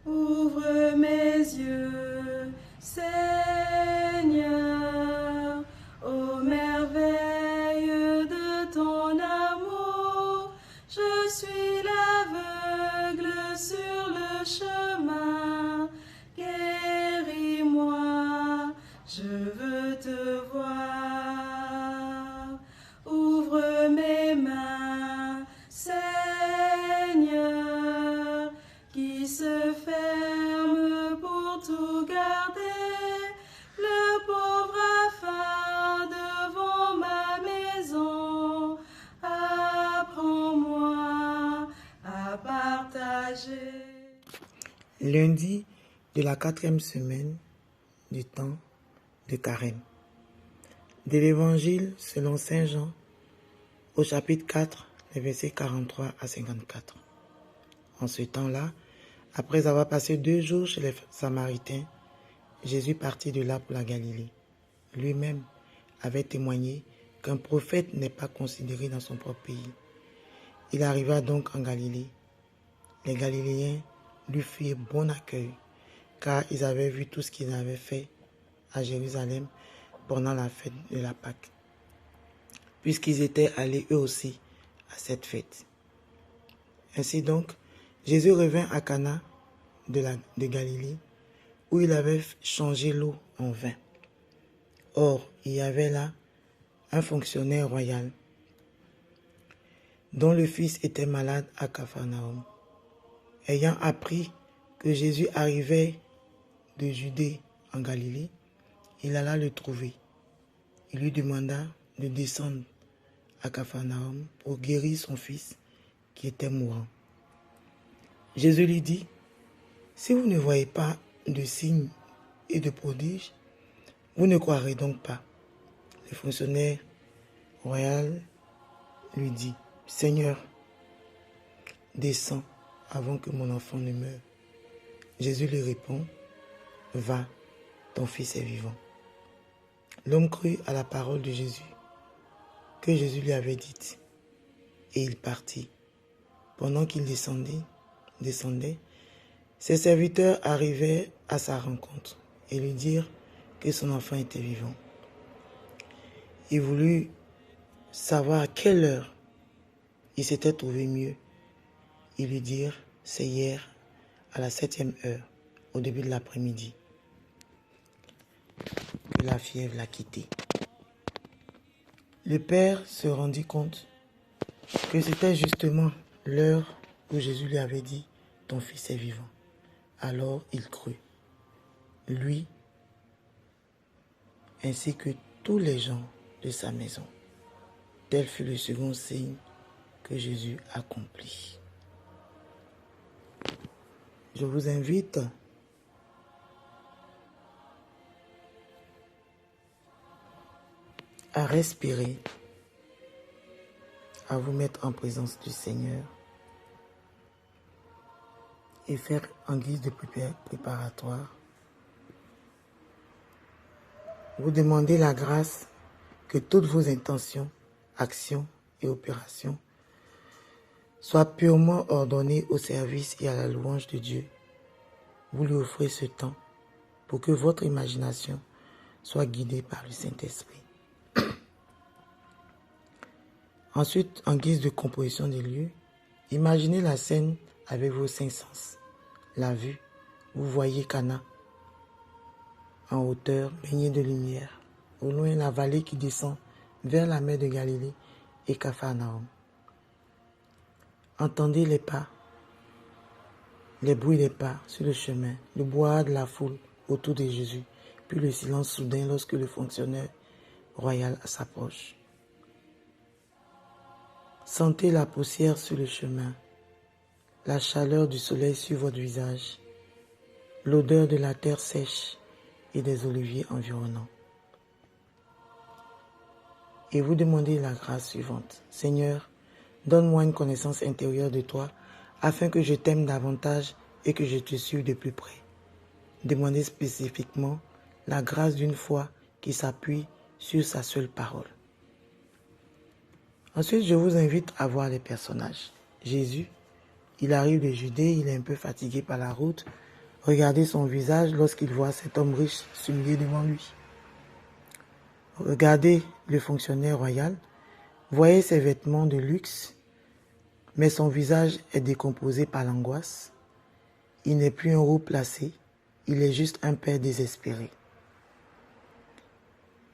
Ouvre mes yeux, Seigneur, aux merveilles de ton amour. Je suis l'aveugle sur le chemin. Guéris-moi, je veux te voir. Ouvre mes mains, Seigneur, qui se ferme pour tout garder. Le pauvre affin devant ma maison. Apprends-moi à partager. Lundi de la 4e semaine du temps de Carême. De l'Évangile selon Saint Jean, au chapitre 4, les versets 43 à 54. En ce temps-là, après avoir passé 2 jours chez les Samaritains, Jésus partit de là pour la Galilée. Lui-même avait témoigné qu'un prophète n'est pas considéré dans son propre pays. Il arriva donc en Galilée. Les Galiléens lui firent bon accueil, car ils avaient vu tout ce qu'il avait fait à Jérusalem pendant la fête de la Pâque, puisqu'ils étaient allés eux aussi à cette fête. Ainsi donc, Jésus revint à Cana de Galilée, où il avait changé l'eau en vin. Or, il y avait là un fonctionnaire royal, dont le fils était malade à Capharnaüm. Ayant appris que Jésus arrivait de Judée en Galilée, il alla le trouver. Il lui demanda de descendre à Capharnaüm pour guérir son fils qui était mourant. Jésus lui dit, « Si vous ne voyez pas de signes et de prodiges, vous ne croirez donc pas. » Le fonctionnaire royal lui dit, « Seigneur, descends avant que mon enfant ne meure. » Jésus lui répond, « Va, ton fils est vivant. » L'homme crut à la parole de Jésus, que Jésus lui avait dite, et il partit. Pendant qu'il descendait, ses serviteurs arrivaient à sa rencontre et lui dirent que son enfant était vivant. Il voulut savoir à quelle heure il s'était trouvé mieux. Ils lui dirent, c'est hier, à la 7e heure, au début de l'après-midi, que la fièvre l'a quitté. Le père se rendit compte que c'était justement l'heure où Jésus lui avait dit, ton fils est vivant. Alors il crut, lui, ainsi que tous les gens de sa maison. Tel fut le second signe que Jésus accomplit. Je vous invite à respirer, à vous mettre en présence du Seigneur et faire en guise de préparatoire. Vous demandez la grâce que toutes vos intentions, actions et opérations soient purement ordonnées au service et à la louange de Dieu. Vous lui offrez ce temps pour que votre imagination soit guidée par le Saint-Esprit. Ensuite, en guise de composition des lieux, imaginez la scène avec vos 5 sens. La vue, vous voyez Cana, en hauteur, baignée de lumière. Au loin, la vallée qui descend vers la mer de Galilée et Capharnaüm. Entendez les pas, les bruits des pas sur le chemin, le brouhaha de la foule autour de Jésus, puis le silence soudain lorsque le fonctionnaire royal s'approche. Sentez la poussière sur le chemin, la chaleur du soleil sur votre visage, l'odeur de la terre sèche et des oliviers environnants. Et vous demandez la grâce suivante. Seigneur, donne-moi une connaissance intérieure de toi, afin que je t'aime davantage et que je te suive de plus près. Demandez spécifiquement la grâce d'une foi qui s'appuie sur sa seule parole. Ensuite, je vous invite à voir les personnages. Jésus, il arrive de Judée, il est un peu fatigué par la route, Regardez son visage lorsqu'il voit cet homme riche s'humilier devant lui. Regardez le fonctionnaire royal. Voyez ses vêtements de luxe, mais son visage est décomposé par l'angoisse. Il n'est plus un haut placé, il est juste un père désespéré.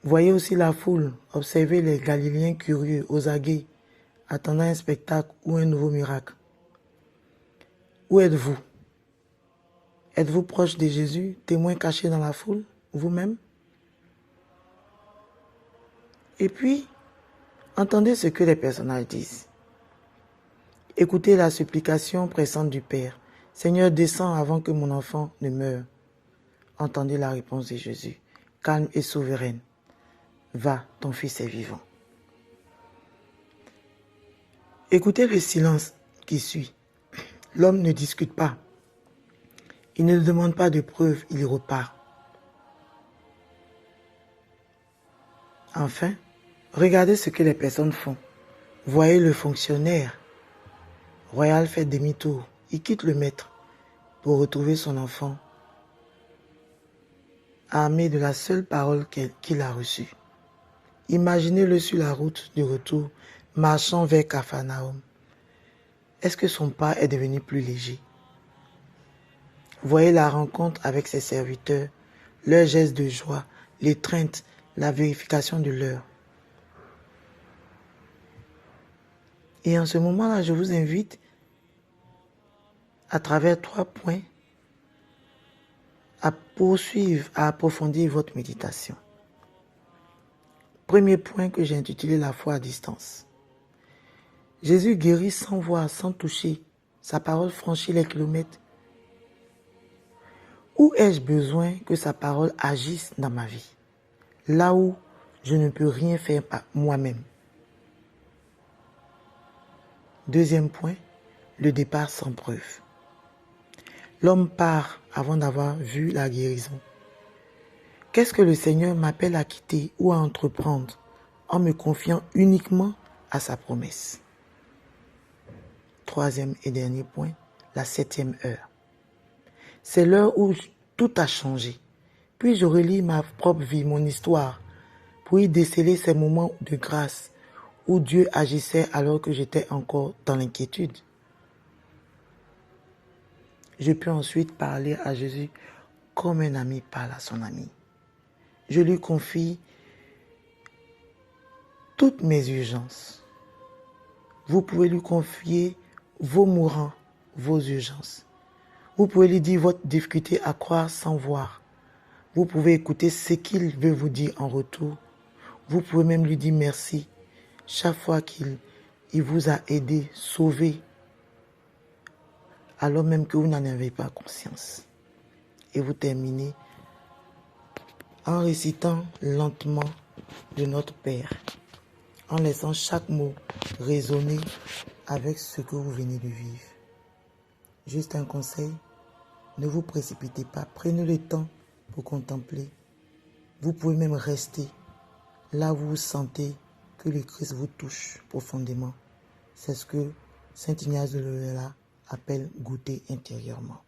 Voyez aussi la foule, observez les Galiléens curieux, aux aguets, attendant un spectacle ou un nouveau miracle. Où êtes-vous? Êtes-vous proche de Jésus, témoin caché dans la foule, vous-même? Et puis, entendez ce que les personnages disent. Écoutez la supplication pressante du Père. Seigneur, descends avant que mon enfant ne meure. Entendez la réponse de Jésus, calme et souveraine. Va, ton fils est vivant. Écoutez le silence qui suit. L'homme ne discute pas. Il ne demande pas de preuves, il repart. Enfin, regardez ce que les personnes font. Voyez le fonctionnaire royal fait demi-tour. Il quitte le maître pour retrouver son enfant, armé de la seule parole qu'il a reçue. Imaginez-le sur la route du retour, marchant vers Capharnaüm. Est-ce que son pas est devenu plus léger? Voyez la rencontre avec ses serviteurs, leurs gestes de joie, l'étreinte, la vérification de l'heure. Et en ce moment-là, je vous invite, à travers 3 points, à poursuivre, à approfondir votre méditation. Premier point que j'ai intitulé la foi à distance. Jésus guérit sans voir, sans toucher. Sa parole franchit les kilomètres. Où ai-je besoin que sa parole agisse dans ma vie? Là où je ne peux rien faire par moi-même. Deuxième point, le départ sans preuve. L'homme part avant d'avoir vu la guérison. Qu'est-ce que le Seigneur m'appelle à quitter ou à entreprendre en me confiant uniquement à sa promesse? Troisième et dernier point, la 7e heure. C'est l'heure où tout a changé. Puis je relis ma propre vie, mon histoire, pour y déceler ces moments de grâce où Dieu agissait alors que j'étais encore dans l'inquiétude. Je peux ensuite parler à Jésus comme un ami parle à son ami. Je lui confie toutes mes urgences. Vous pouvez lui confier vos mourants, vos urgences. Vous pouvez lui dire votre difficulté à croire sans voir. Vous pouvez écouter ce qu'il veut vous dire en retour. Vous pouvez même lui dire merci chaque fois qu'il vous a aidé, sauvé, alors même que vous n'en avez pas conscience. Et vous terminez en récitant lentement de notre Père, en laissant chaque mot résonner avec ce que vous venez de vivre. Juste un conseil, ne vous précipitez pas, prenez le temps pour contempler. Vous pouvez même rester là où vous sentez que le Christ vous touche profondément. C'est ce que Saint Ignace de Loyola appelle goûter intérieurement.